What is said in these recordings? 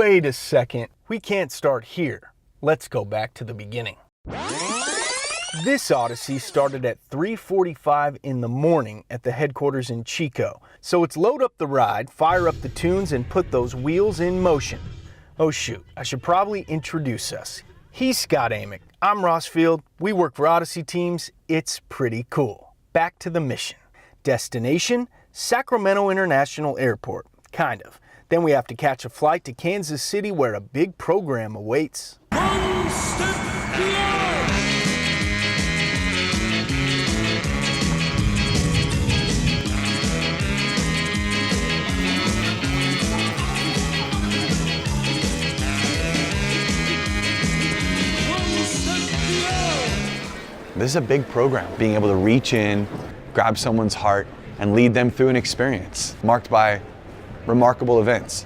Wait a second, we can't start here. Let's go back to the beginning. This Odyssey started at 3:45 in the morning at the headquarters in Chico. So it's load up the ride, fire up the tunes, and put those wheels in motion. Oh shoot, I should probably introduce us. He's Scott Amick, I'm Rossfield, we work for Odyssey teams, it's pretty cool. Back to the mission. Destination, Sacramento International Airport, kind of. Then we have to catch a flight to Kansas City where a big program awaits. One step beyond. This is a big program, being able to reach in, grab someone's heart, and lead them through an experience marked by remarkable events.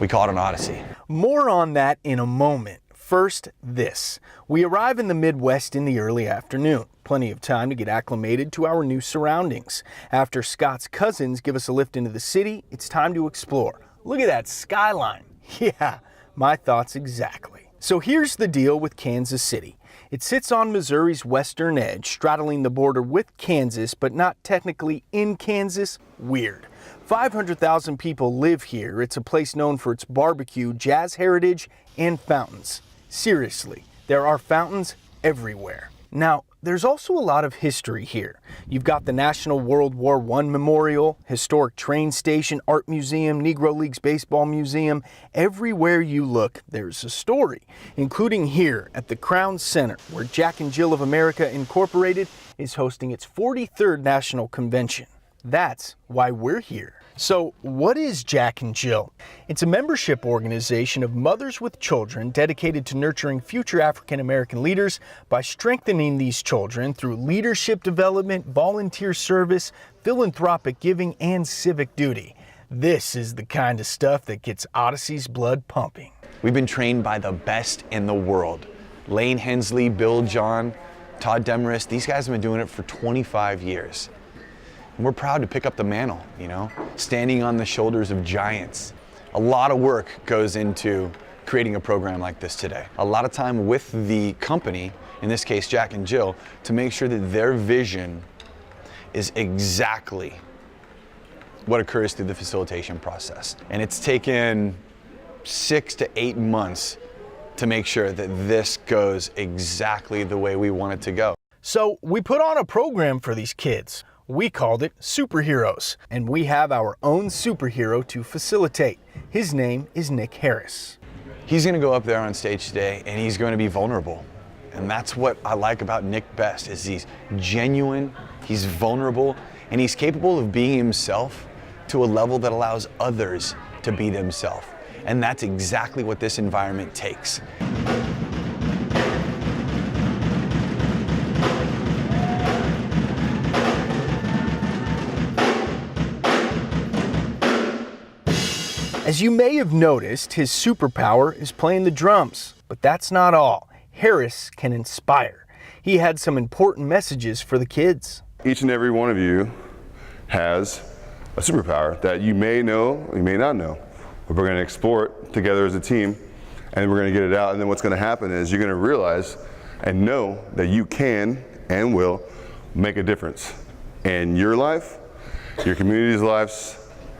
We call it an Odyssey. More on that in a moment. First, this. We arrive in the Midwest in the early afternoon. Plenty of time to get acclimated to our new surroundings. After Scott's cousins give us a lift into the city, it's time to explore. Look at that skyline. Yeah, my thoughts exactly. So here's the deal with Kansas City. It sits on Missouri's western edge, straddling the border with Kansas, but not technically in Kansas. Weird. 500,000 people live here. It's a place known for its barbecue, jazz heritage, and fountains. Seriously, there are fountains everywhere. Now, there's also a lot of history here. You've got the National World War I Memorial, historic train station, art museum, Negro Leagues baseball museum. Everywhere you look, there's a story, including here at the Crown Center, where Jack and Jill of America Incorporated is hosting its 43rd National Convention. That's why we're here. So what is Jack and Jill? It's a membership organization of mothers with children dedicated to nurturing future African American leaders by strengthening these children through leadership development, volunteer service, philanthropic giving, and civic duty. This is the kind of stuff that gets Odyssey's blood pumping. We've been trained by the best in the world. Lane Hensley, Bill John, Todd Demarest, these guys have been doing it for 25 years. And we're proud to pick up the mantle, standing on the shoulders of giants. A lot of work goes into creating a program like this today. A lot of time with the company, in this case Jack and Jill, to make sure that their vision is exactly what occurs through the facilitation process. And it's taken 6 to 8 months to make sure that this goes exactly the way we want it to go. So we put on a program for these kids. We called it Superheroes, and we have our own superhero to facilitate. His name is Nick Harris. He's going to go up there on stage today, and he's going to be vulnerable. And that's what I like about Nick best, is he's genuine, he's vulnerable, and he's capable of being himself to a level that allows others to be themselves. And that's exactly what this environment takes. As you may have noticed, his superpower is playing the drums, but that's not all. Harris can inspire. He had some important messages for the kids. Each and every one of you has a superpower that you may know, or you may not know. But we're going to explore it together as a team, and we're going to get it out, and then what's going to happen is you're going to realize and know that you can and will make a difference in your life, your community's lives,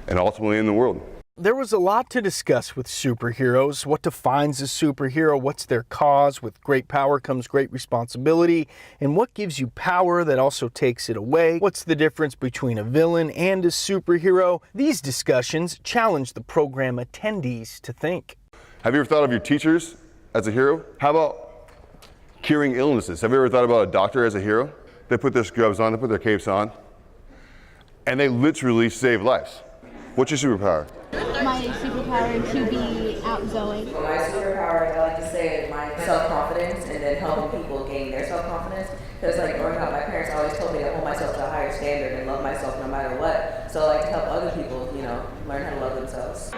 and ultimately in the world. There was a lot to discuss with superheroes. What defines a superhero? What's their cause? With great power comes great responsibility. And what gives you power that also takes it away? What's the difference between a villain and a superhero? These discussions challenge the program attendees to think. Have you ever thought of your teachers as a hero? How about curing illnesses? Have you ever thought about a doctor as a hero? They put their scrubs on, they put their capes on, and they literally save lives. What's your superpower? My superpower to be outgoing. My superpower, I like to say, is my self-confidence, and then helping people gain their self-confidence. Because growing up, my parents always told me to hold myself to a higher standard and love myself no matter what. So I like to help other people, learn how to love themselves.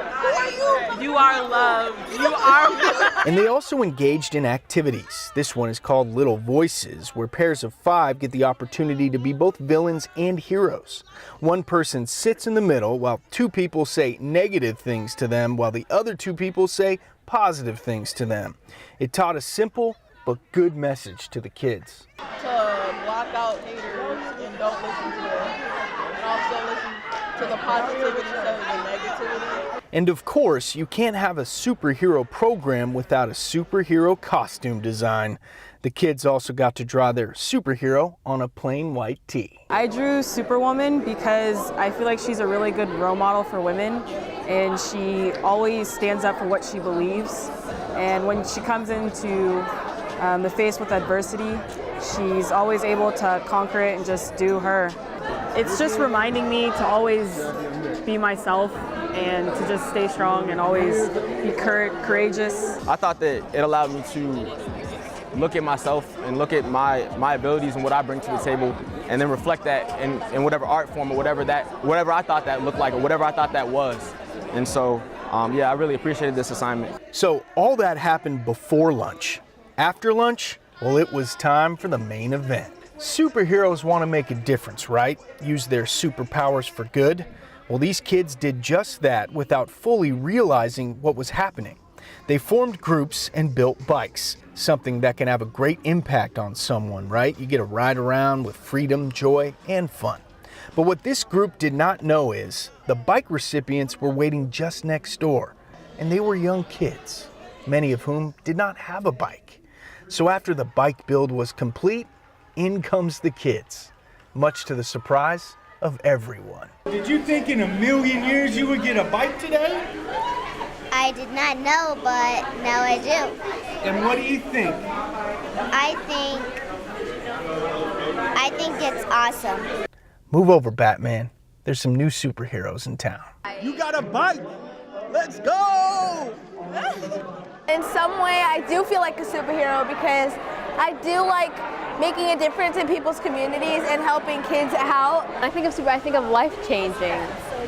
You are loved. You are And they also engaged in activities. This one is called Little Voices, where pairs of 5 get the opportunity to be both villains and heroes. One person sits in the middle while 2 people say negative things to them while the other 2 people say positive things to them. It taught a simple but good message to the kids. To block out haters and don't listen to them, and also listen to the positivity instead of the negativity. And of course, you can't have a superhero program without a superhero costume design. The kids also got to draw their superhero on a plain white tee. I drew Superwoman because I feel like she's a really good role model for women, and she always stands up for what she believes. And when she comes into the face with adversity, she's always able to conquer it and just do her. It's just reminding me to always be myself and to just stay strong and always be courageous. I thought that it allowed me to look at myself and look at my abilities and what I bring to the table, and then reflect that in whatever art form or whatever I thought that looked like or whatever I thought that was. And so, yeah, I really appreciated this assignment. So all that happened before lunch. After lunch, well, it was time for the main event. Superheroes want to make a difference, right? Use their superpowers for good. Well, these kids did just that without fully realizing what was happening. They formed groups and built bikes, something that can have a great impact on someone, right? You get to ride around with freedom, joy, and fun. But what this group did not know is the bike recipients were waiting just next door, and they were young kids, many of whom did not have a bike. So after the bike build was complete, in comes the kids, much to the surprise of everyone. Did you think in a million years you would get a bike today? I did not know, but now I do. And what do you think? I think it's awesome. Move over, Batman. There's some new superheroes in town. You got a bike! Let's go! In some way, I do feel like a superhero because I do like making a difference in people's communities and helping kids out. I think of life-changing.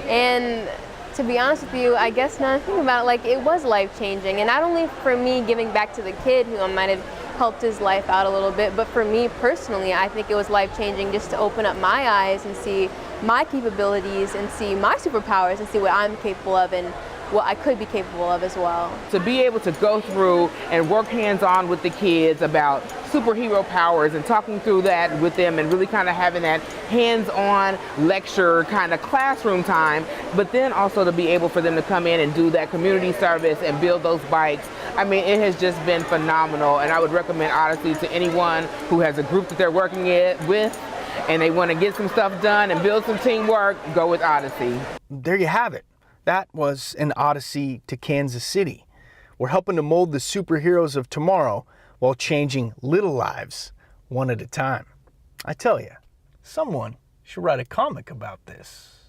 And to be honest with you, I guess now I think about it, like it was life-changing. And not only for me giving back to the kid who I might have helped his life out a little bit, but for me personally, I think it was life-changing just to open up my eyes and see my capabilities and see my superpowers and see what I'm capable of and what I could be capable of as well. To be able to go through and work hands-on with the kids about superhero powers and talking through that with them and really kind of having that hands-on lecture kind of classroom time, but then also to be able for them to come in and do that community service and build those bikes. I mean, it has just been phenomenal, and I would recommend Odyssey to anyone who has a group that they're working with and they want to get some stuff done and build some teamwork, go with Odyssey. There you have it. That was an Odyssey to Kansas City. We're helping to mold the superheroes of tomorrow while changing little lives one at a time. I tell you, someone should write a comic about this.